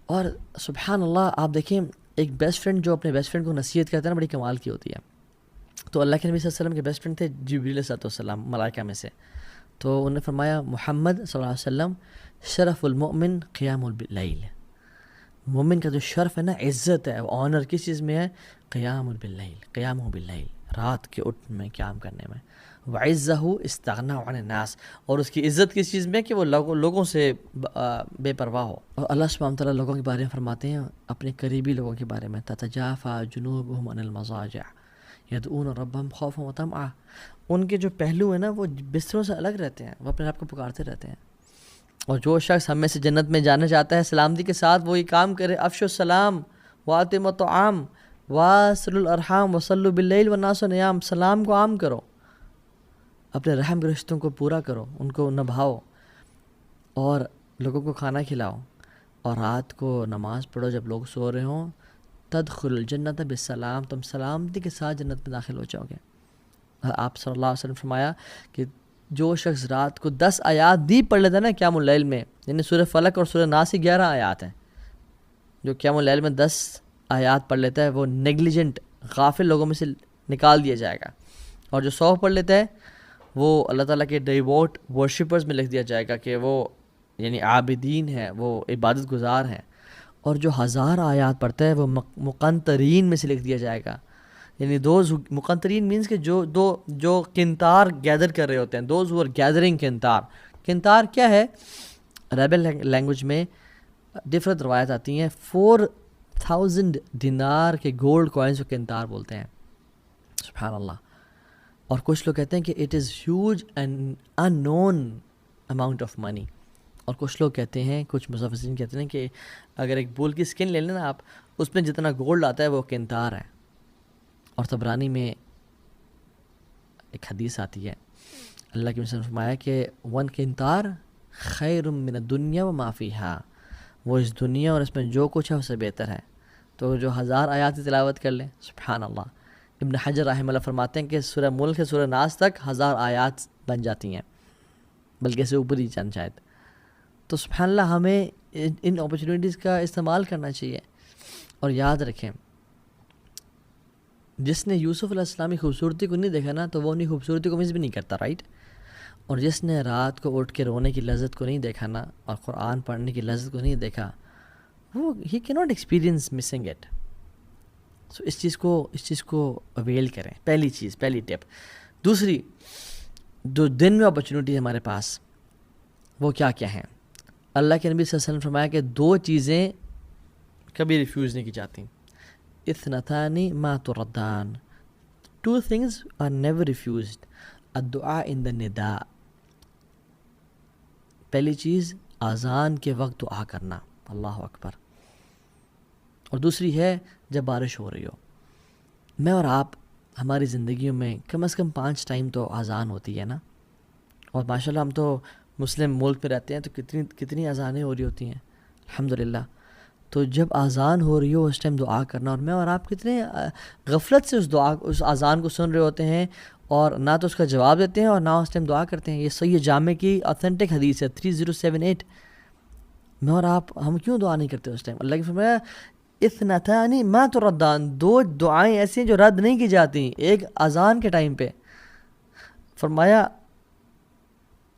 اور سبحان اللہ آپ دیکھیں ایک بیسٹ فرینڈ جو اپنے بیسٹ فرینڈ کو نصیحت کرتا ہے نا بڑی کمال کی ہوتی ہے. تو اللہ کے نبی صلی اللہ علیہ وسلم کے بیسٹ فرینڈ تھے جبریل علیہ السلام ملائکہ میں سے. تو انہوں نے فرمایا محمد صلی اللہ علیہ وسلم شرف المؤمن قیام اللیل. مومن کا جو شرف ہے نا عزت ہے آنر کس چیز میں ہے؟ قیام باللیل، قیام باللیل، رات کے اٹھنے میں قیام کرنے میں. وعزہ استغنا عن الناس، اور اس کی عزت کس چیز میں کہ وہ لوگوں سے بے پرواہ ہو. اور اللہ سبحانہ وتعالیٰ لوگوں کے بارے میں فرماتے ہیں اپنے قریبی لوگوں کے بارے میں تتجافى جنوبهم عن المضاجع یدعون ربهم خوفا وطمعا. ان کے جو پہلو ہیں نا وہ بستروں سے الگ رہتے ہیں، وہ اپنے آپ کو پکارتے رہتے ہیں. اور جو شخص ہم میں سے جنت میں جانا چاہتا ہے سلامتی کے ساتھ وہ یہ کام کرے، افشوا السلام واطعموا الطعام واصلوا الارحام وصلوا باللیل والناس نیام. سلام کو عام کرو، اپنے رحم کے رشتوں کو پورا کرو، ان کو نبھاؤ اور لوگوں کو کھانا کھلاؤ، اور رات کو نماز پڑھو جب لوگ سو رہے ہوں. تدخل الجنت بالسلام، تم سلامتی کے ساتھ جنت میں داخل ہو جاؤ گے. آپ صلی اللہ علیہ وسلم فرمایا کہ جو شخص رات کو 10 آیات بھی پڑھ لیتا ہے نا قیام اللیل میں، یعنی سورہ فلق اور سورہ ناس کی 11 آیات ہیں، جو قیام اللیل میں 10 آیات پڑھ لیتا ہے وہ نیگلیجنٹ غافل لوگوں میں سے نکال دیا جائے گا. اور جو 100 پڑھ لیتا ہے وہ اللہ تعالیٰ کے ڈیووٹ ورشپرز میں لکھ دیا جائے گا کہ وہ یعنی عابدین ہیں، وہ عبادت گزار ہیں. اور جو 1000 آیات پڑھتا ہے وہ مقنطرین میں سے لکھ دیا جائے گا. یعنی دوز مقنطرین مینس کہ جو قنطار گیدر کر رہے ہوتے ہیں، دوز ہو آر گیدرنگ قنطار. قنطار کیا ہے؟ عربی لینگویج میں ڈفرنٹ روایت آتی ہیں. 4000 دینار کے گولڈ کوائنس کو قنطار بولتے ہیں. سبحان اللہ. اور کچھ لوگ کہتے ہیں کہ it is huge and unknown amount of money. اور کچھ لوگ کہتے ہیں، کچھ مفسرین کہتے ہیں کہ اگر ایک بول کی سکن لے لیں نا آپ، اس میں جتنا گولڈ آتا ہے وہ قنطار ہے. اور طبرانی میں ایک حدیث آتی ہے، اللہ کے رسول نے فرمایا کہ 1 قنطار خیر من الدنیا وما فیہا، وہ اس دنیا اور اس میں جو کچھ ہے اس سے بہتر ہے. تو جو 1000 آیات کی تلاوت کر لیں، سبحان اللہ. ابن حجر رحمہ اللہ فرماتے ہیں کہ سورہ ملک سے سورہ ناس تک 1000 آیات بن جاتی ہیں، بلکہ اسے اوپر ہی چند شاید. تو سبحان اللہ ہمیں ان اپرچونیٹیز کا استعمال کرنا چاہیے. اور یاد رکھیں جس نے یوسف علیہ السلام کی خوبصورتی کو نہیں دیکھا نا تو وہ اپنی خوبصورتی کو مس بھی نہیں کرتا، رائٹ. اور جس نے رات کو اٹھ کے رونے کی لذت کو نہیں دیکھا نا اور قرآن پڑھنے کی لذت کو نہیں دیکھا، وہ ہی کی ناٹ ایکسپیرینس مسنگ اٹ. سو اس چیز کو اویل کریں. پہلی ٹپ. دوسری، جو دن میں اپرچونیٹی ہے ہمارے پاس وہ کیا کیا ہیں؟ اللہ کے نبی صلی اللہ علیہ وسلم فرمایا کہ 2 چیزیں کبھی ریفیوز نہیں کی جاتی. اثنتان ما تردان، 2 things are never refused. الدعاء in the نداء، پہلی چیز اذان کے وقت دعا کرنا، اللہ اکبر. اور دوسری ہے جب بارش ہو رہی ہو. میں اور آپ ہماری زندگیوں میں کم از کم 5 ٹائم تو اذان ہوتی ہے نا. اور ماشاءاللہ ہم تو مسلم ملک میں رہتے ہیں تو کتنی اذانیں ہو رہی ہوتی ہیں الحمدللہ. تو جب اذان ہو رہی ہو اس ٹائم دعا کرنا. اور میں اور آپ کتنے غفلت سے اس اذان کو سن رہے ہوتے ہیں اور نہ تو اس کا جواب دیتے ہیں اور نہ اس ٹائم دعا کرتے ہیں. یہ صحیح جامع کی اوتھینٹک حدیث ہے 3078. میں اور آپ ہم کیوں دعا نہیں کرتے اس ٹائم؟ اللہ کی فرمایا اثنتان ما تردان، 2 دعائیں ایسی ہیں جو رد نہیں کی جاتی. ایک اذان کے ٹائم پہ فرمایا،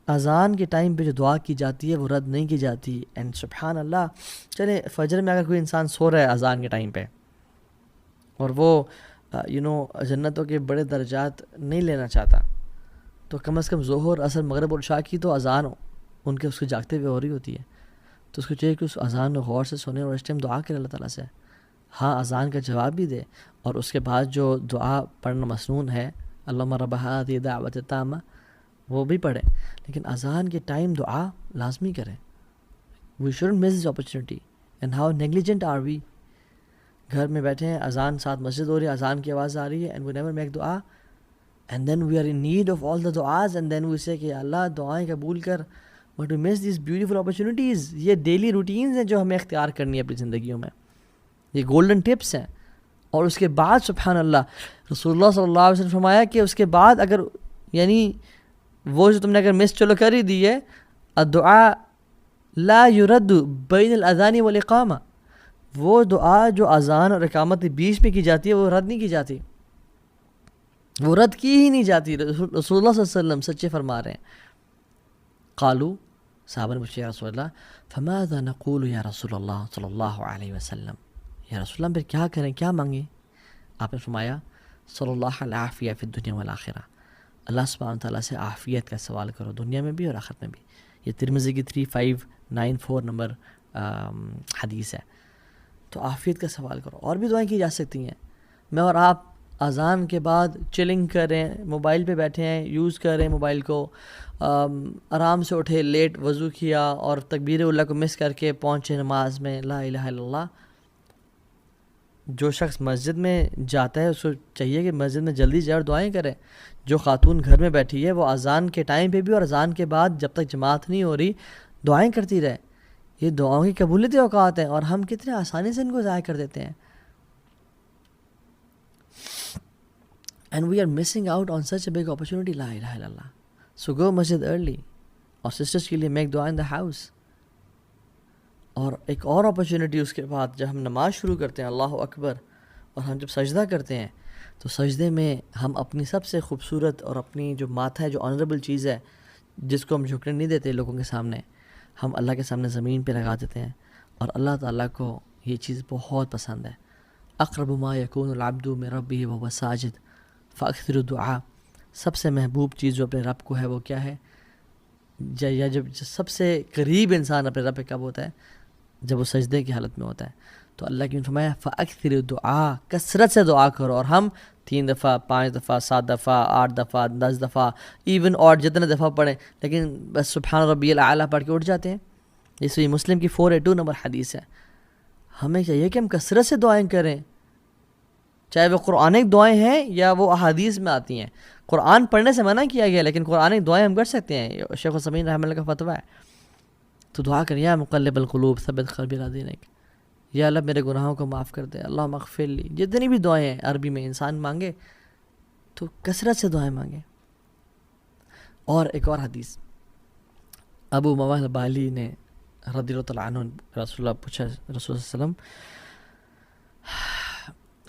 اذان کے ٹائم پہ جو دعا کی جاتی ہے وہ رد نہیں کی جاتی. اینڈ سبحان اللہ، چلے فجر میں اگر کوئی انسان سو رہا ہے اذان کے ٹائم پہ اور وہ جنتوں کے بڑے درجات نہیں لینا چاہتا، تو کم از کم ظہر، عصر، مغرب اور عشاء کی تو اذان ان کے اس کو جاگتے ہوئے ہو رہی ہوتی ہے. تو اس کو چاہیے کہ اس اذان کو غور سے سنے اور اس ٹائم دعا کرے اللہ تعالیٰ سے. ہاں اذان کا جواب بھی دے اور اس کے بعد جو دعا پڑھنا مسنون ہے اللہم رب ہذہ الدعوۃ التامہ وہ بھی پڑھیں، لیکن اذان کے ٹائم دعا لازمی کریں. We shouldn't miss this opportunity. And how negligent are we. گھر میں بیٹھے ہیں، اذان ساتھ مسجد ہو رہی ہے، اذان کی آواز آ رہی ہے، اینڈ وی نیور میک دعا. And then we are in need of all the دعاز اینڈ دین وی سے کہ اللہ دعائیں قبول کر. But we miss these beautiful opportunities. یہ ڈیلی روٹینز ہیں جو ہمیں اختیار کرنی ہے اپنی زندگیوں میں. یہ گولڈن ٹپس ہیں. اور اس کے بعد سبحان اللہ رسول اللہ صلی اللہ علیہ وسلم فرمایا کہ اس کے بعد اگر یعنی وہ جو تم نے اگر مس چلو کر ہی دی ہے، الدعاء لا يرد بین الاذان والاقامہ، وہ دعا جو اذان اور اقامت کے بیچ میں کی جاتی ہے وہ رد نہیں کی جاتی، وہ رد کی ہی نہیں جاتی. رسول اللہ صلی اللہ علیہ وسلم سچے فرما رہے ہیں. قالو، صحابہ نے پوچھا یا رسول اللہ فماذا نقول یا رسول اللہ صلی اللہ علیہ وسلم، یا رسول اللہ پھر کیا کریں، کیا مانگیں؟ آپ نے فرمایا صلی اللہ العافیہ فی الدنیا والآخرہ، اللہ سبحانہ تعالیٰ سے عافیت کا سوال کرو دنیا میں بھی اور آخرت میں بھی. یہ ترمذی کی 3594 نمبر حدیث ہے. تو عافیت کا سوال کرو. اور بھی دعائیں کی جا سکتی ہیں. میں اور آپ اذان کے بعد چلنگ کر رہے ہیں، موبائل پہ بیٹھے ہیں، یوز کر رہے ہیں موبائل کو، آرام سے اٹھے، لیٹ وضو کیا اور تکبیر اللہ کو مس کر کے پہنچے نماز میں، لا الہ الا اللہ. جو شخص مسجد میں جاتا ہے اس کو چاہیے کہ مسجد میں جلدی جائے اور دعائیں کرے. جو خاتون گھر میں بیٹھی ہے وہ اذان کے ٹائم پہ بھی اور اذان کے بعد جب تک جماعت نہیں ہو رہی دعائیں کرتی رہے. یہ دعاؤں کی قبولیت اوقات ہیں اور ہم کتنے آسانی سے ان کو ضائع کر دیتے ہیں. And we are missing out on such a big opportunity. La ilaha illallah. So go masjid early. اور سسٹرس کے لیے میک دعا ان دا ہاؤس. اور ایک اور اپرچونٹی اس کے بعد جب ہم نماز شروع کرتے ہیں اللہ اکبر اور ہم جب سجدہ کرتے ہیں تو سجدے میں ہم اپنی سب سے خوبصورت اور اپنی جو ماتھا ہے، جو آنریبل چیز ہے جس کو ہم جھکنے نہیں دیتے لوگوں کے سامنے، ہم اللہ کے سامنے زمین پہ لگا دیتے ہیں. اور اللہ تعالیٰ کو یہ چیز بہت پسند ہے. اقرب ما یکون العبد من ربہ وهو ساجد فاکثر الدعاء. سب سے محبوب چیز جو اپنے رب کو ہے وہ کیا ہے؟ یا جب سب سے قریب انسان اپنے رب پہ کب ہوتا ہے؟ جب وہ سجدے کی حالت میں ہوتا ہے. تو اللہ کی فرمایا فاکثر الدعاء، کثرت سے دعا کرو. اور ہم 3 دفعہ 5 دفعہ 7 دفعہ 8 دفعہ 10 دفعہ ایون اور جتنے دفعہ پڑھیں لیکن بس سبحان ربی الاعلیٰ پڑھ کے اٹھ جاتے ہیں. یہ صحیح مسلم کی 482 نمبر حدیث ہے. ہمیں چاہیے کہ ہم کثرت سے دعائیں کریں، چاہے وہ قرآنک دعائیں ہیں یا وہ احادیث میں آتی ہیں. قرآن پڑھنے سے منع کیا گیا لیکن قرآنک دعائیں ہم کر سکتے ہیں. شیخ العثیمین رحمہ اللہ کا فتویٰ ہے. تو دعا کریں یا مقلب القلوب ثبت قلبی علی دینک، یا اللہ میرے گناہوں کو معاف کر دے، اللہم اغفر لی. جتنی بھی دعائیں ہیں عربی میں انسان مانگے تو کثرت سے دعائیں مانگے. اور ایک اور حدیث ابو امامہ الباہلی نے رضی اللہ تعالیٰ عنہ رسول اللہ پوچھا، رسول اللہ صلی اللہ علیہ وسلم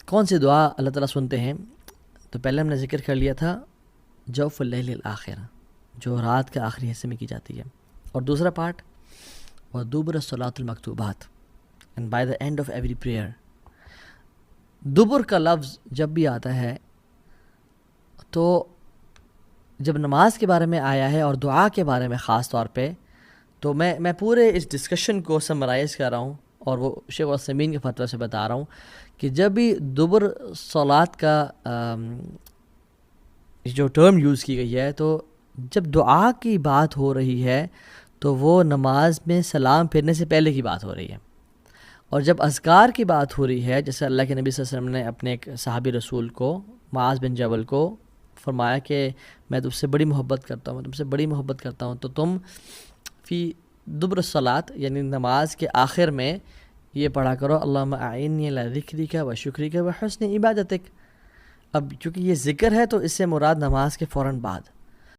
کون سی دعا اللہ تعالیٰ سنتے ہیں؟ تو پہلے ہم نے ذکر کر لیا تھا جوف اللیل الآخر، جو رات کے آخری حصے میں کی جاتی ہے. اور دوسرا پارٹ وَدُبُرَ الصَّلَاةُ الْمَكْتُوبَاتِ and by the end of every prayer. دبر کا لفظ جب بھی آتا ہے تو جب نماز کے بارے میں آیا ہے اور دعا کے بارے میں خاص طور پہ، تو میں پورے اس ڈسکشن کو سمرائز کر رہا ہوں اور وہ شیخ العثیمین کے فتویٰ سے بتا رہا ہوں کہ جب بھی دبر صلات کا جو ٹرم یوز کی گئی ہے تو جب دعا کی بات ہو رہی ہے تو وہ نماز میں سلام پھرنے سے پہلے کی بات ہو رہی ہے. اور جب اذکار کی بات ہو رہی ہے، جیسے اللہ کے نبی صلی اللہ علیہ وسلم نے اپنے ایک صحابی رسول کو معاذ بن جبل کو فرمایا کہ میں تم سے بڑی محبت کرتا ہوں، میں تم سے بڑی محبت کرتا ہوں، تو تم فی دبر الصلاۃ یعنی نماز کے آخر میں یہ پڑھا کرو اللہم اعنی علی ذکرک و شکرک و حسن عبادتک. اب چونکہ یہ ذکر ہے تو اس سے مراد نماز کے فوراً بعد،